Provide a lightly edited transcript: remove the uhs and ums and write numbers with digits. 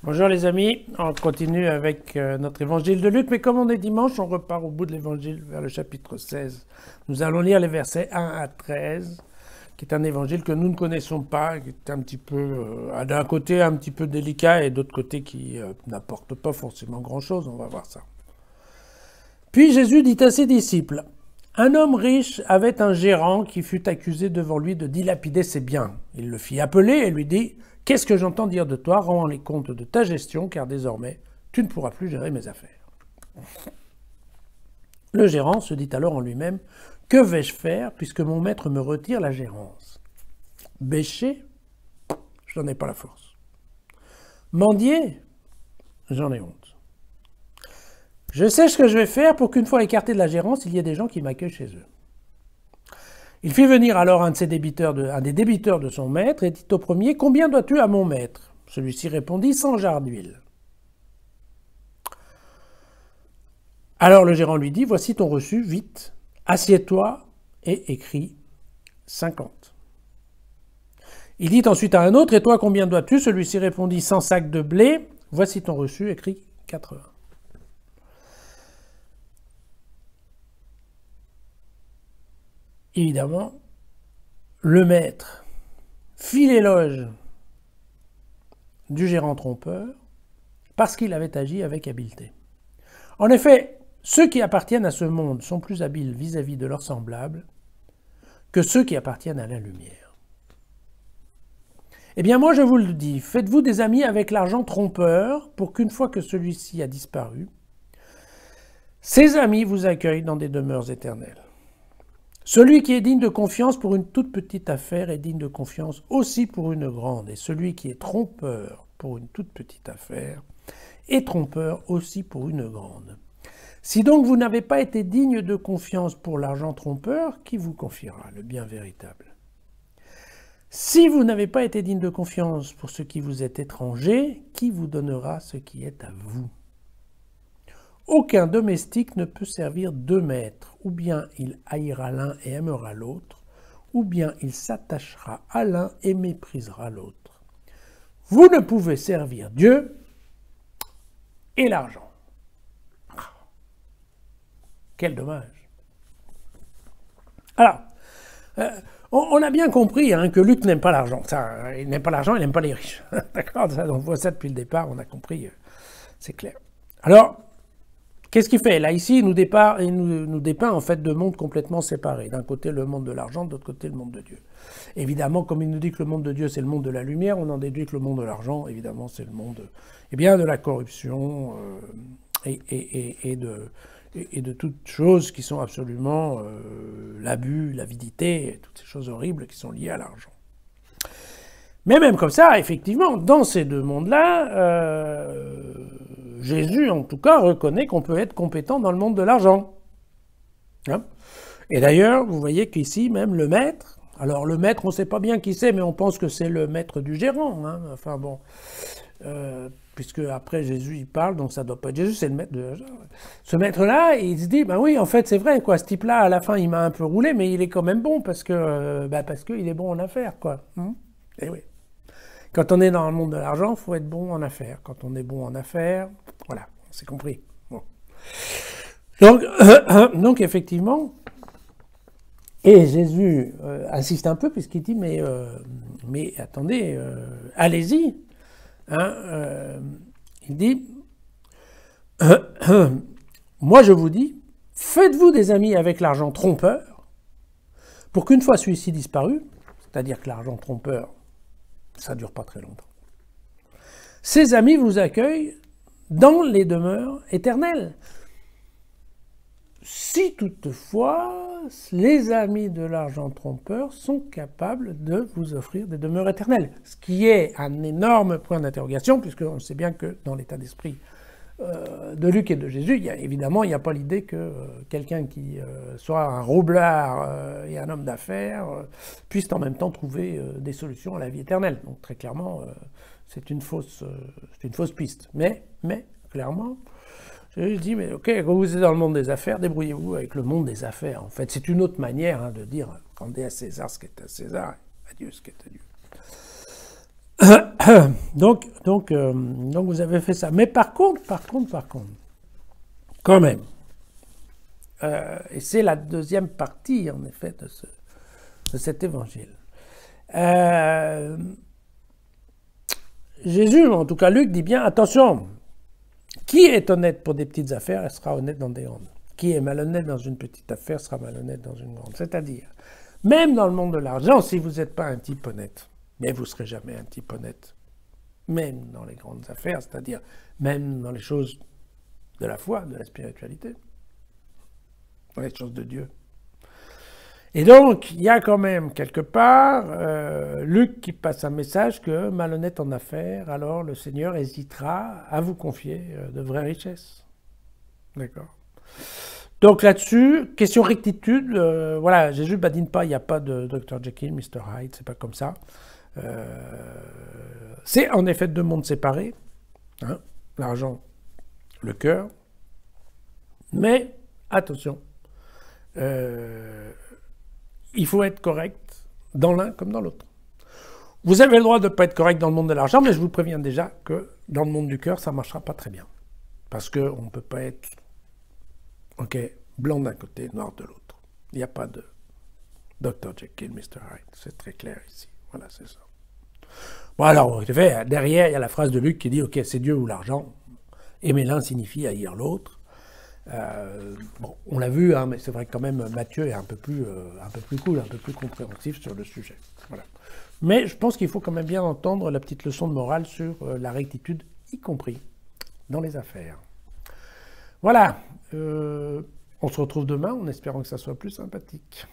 Bonjour les amis, on continue avec notre évangile de Luc, mais comme on est dimanche, on repart au bout de l'évangile vers le chapitre 16. Nous allons lire les versets 1 à 13, qui est un évangile que nous ne connaissons pas, qui est un petit peu, d'un côté un petit peu délicat et d'autre côté qui n'apporte pas forcément grand-chose, on va voir ça. Puis Jésus dit à ses disciples, « Un homme riche avait un gérant qui fut accusé devant lui de dilapider ses biens. Il le fit appeler et lui dit, « Qu'est-ce que j'entends dire de toi? Rends les comptes de ta gestion, car désormais, tu ne pourras plus gérer mes affaires. » Le gérant se dit alors en lui-même, « Que vais-je faire puisque mon maître me retire la gérance? Bêcher? Je n'en ai pas la force. Mendier? J'en ai honte. Je sais ce que je vais faire pour qu'une fois écarté de la gérance, il y ait des gens qui m'accueillent chez eux. » Il fit venir alors un des débiteurs de son maître et dit au premier, « Combien dois-tu à mon maître ?» Celui-ci répondit, « 100 jarres d'huile. » Alors le gérant lui dit, « Voici ton reçu, vite, assieds-toi et écris 50. » Il dit ensuite à un autre, « Et toi, combien dois-tu » Celui-ci répondit, « 100 sacs de blé. Voici ton reçu, écris 80. » Évidemment, le maître fit l'éloge du gérant trompeur parce qu'il avait agi avec habileté. En effet, ceux qui appartiennent à ce monde sont plus habiles vis-à-vis de leurs semblables que ceux qui appartiennent à la lumière. Eh bien, moi je vous le dis, faites-vous des amis avec l'argent trompeur pour qu'une fois que celui-ci a disparu, ces amis vous accueillent dans des demeures éternelles. Celui qui est digne de confiance pour une toute petite affaire est digne de confiance aussi pour une grande. Et celui qui est trompeur pour une toute petite affaire est trompeur aussi pour une grande. Si donc vous n'avez pas été digne de confiance pour l'argent trompeur, qui vous confiera le bien véritable? Si vous n'avez pas été digne de confiance pour ce qui vous est étranger, qui vous donnera ce qui est à vous? Aucun domestique ne peut servir deux maîtres, ou bien il haïra l'un et aimera l'autre, ou bien il s'attachera à l'un et méprisera l'autre. Vous ne pouvez servir Dieu et l'argent. Quel dommage. Alors, on a bien compris que Luc n'aime pas l'argent. Il n'aime pas l'argent, il n'aime pas les riches. D'accord? On voit ça depuis le départ, on a compris, c'est clair. Alors, qu'est-ce qu'il fait? Là, ici, il nous dépeint en fait deux mondes complètement séparés. D'un côté, le monde de l'argent, de l'autre côté, le monde de Dieu. Évidemment, comme il nous dit que le monde de Dieu, c'est le monde de la lumière, on en déduit que le monde de l'argent, évidemment, c'est le monde de la corruption et de toutes choses qui sont absolument l'abus, l'avidité, toutes ces choses horribles qui sont liées à l'argent. Mais même comme ça, effectivement, dans ces deux mondes-là, Jésus, en tout cas, reconnaît qu'on peut être compétent dans le monde de l'argent. Hein? Et d'ailleurs, vous voyez qu'ici, même le maître, alors le maître, on ne sait pas bien qui c'est, mais on pense que c'est le maître du gérant. Hein? Enfin bon, puisque après Jésus, il parle, donc ça ne doit pas être Jésus, c'est le maître de l'argent. Ce maître-là, il se dit, ben oui, en fait, c'est vrai, quoi. Ce type-là, à la fin, il m'a un peu roulé, mais il est quand même bon, parce qu'il est bon en affaires, quoi. Et oui. Quand on est dans le monde de l'argent, il faut être bon en affaires. Quand on est bon en affaires, voilà, c'est compris. Bon. Donc effectivement, et Jésus insiste un peu puisqu'il dit, mais attendez, allez-y. Il dit, moi je vous dis, faites-vous des amis avec l'argent trompeur, pour qu'une fois celui-ci disparu, c'est-à-dire que l'argent trompeur, ça ne dure pas très longtemps. Ces amis vous accueillent dans les demeures éternelles. Si toutefois, les amis de l'argent trompeur sont capables de vous offrir des demeures éternelles. Ce qui est un énorme point d'interrogation, puisqu'on sait bien que dans l'état d'esprit de Luc et de Jésus, évidemment, il n'y a pas l'idée que quelqu'un qui soit un roublard et un homme d'affaires puisse en même temps trouver des solutions à la vie éternelle. Donc très clairement, c'est une fausse piste. Mais clairement, Jésus dit, mais ok, quand vous êtes dans le monde des affaires, débrouillez-vous avec le monde des affaires. En fait, c'est une autre manière de dire, rendez à César ce qui est à César, à Dieu ce qui est à Dieu. Donc vous avez fait ça. Mais par contre, quand même, et c'est la deuxième partie, en effet, de cet évangile. Jésus, en tout cas Luc, dit bien, attention, qui est honnête pour des petites affaires, elle sera honnête dans des grandes. Qui est malhonnête dans une petite affaire, sera malhonnête dans une grande. C'est-à-dire, même dans le monde de l'argent, si vous n'êtes pas un type honnête, mais vous ne serez jamais un type honnête, même dans les grandes affaires, c'est-à-dire même dans les choses de la foi, de la spiritualité, dans les choses de Dieu. Et donc, il y a quand même quelque part Luc qui passe un message que malhonnête en affaires, alors le Seigneur hésitera à vous confier de vraies richesses. D'accord. Donc là-dessus, question rectitude, voilà, Jésus ne badine pas, il n'y a pas de Dr. Jekyll, Mr. Hyde, c'est pas comme ça. C'est en effet deux mondes séparés, hein, l'argent, le cœur, mais attention, il faut être correct dans l'un comme dans l'autre. Vous avez le droit de ne pas être correct dans le monde de l'argent, mais je vous préviens déjà que dans le monde du cœur, ça ne marchera pas très bien. Parce qu'on ne peut pas être blanc d'un côté, noir de l'autre. Il n'y a pas de Dr. Jekyll, Mr. Hyde. C'est très clair ici. Voilà, c'est ça. Bon, alors, derrière, il y a la phrase de Luc qui dit « Ok, c'est Dieu ou l'argent. Aimer l'un signifie haïr l'autre. » Bon, on l'a vu, hein, mais c'est vrai que quand même Matthieu est un peu plus cool, un peu plus compréhensif sur le sujet. Voilà. Mais je pense qu'il faut quand même bien entendre la petite leçon de morale sur la rectitude, y compris dans les affaires. Voilà, on se retrouve demain en espérant que ça soit plus sympathique.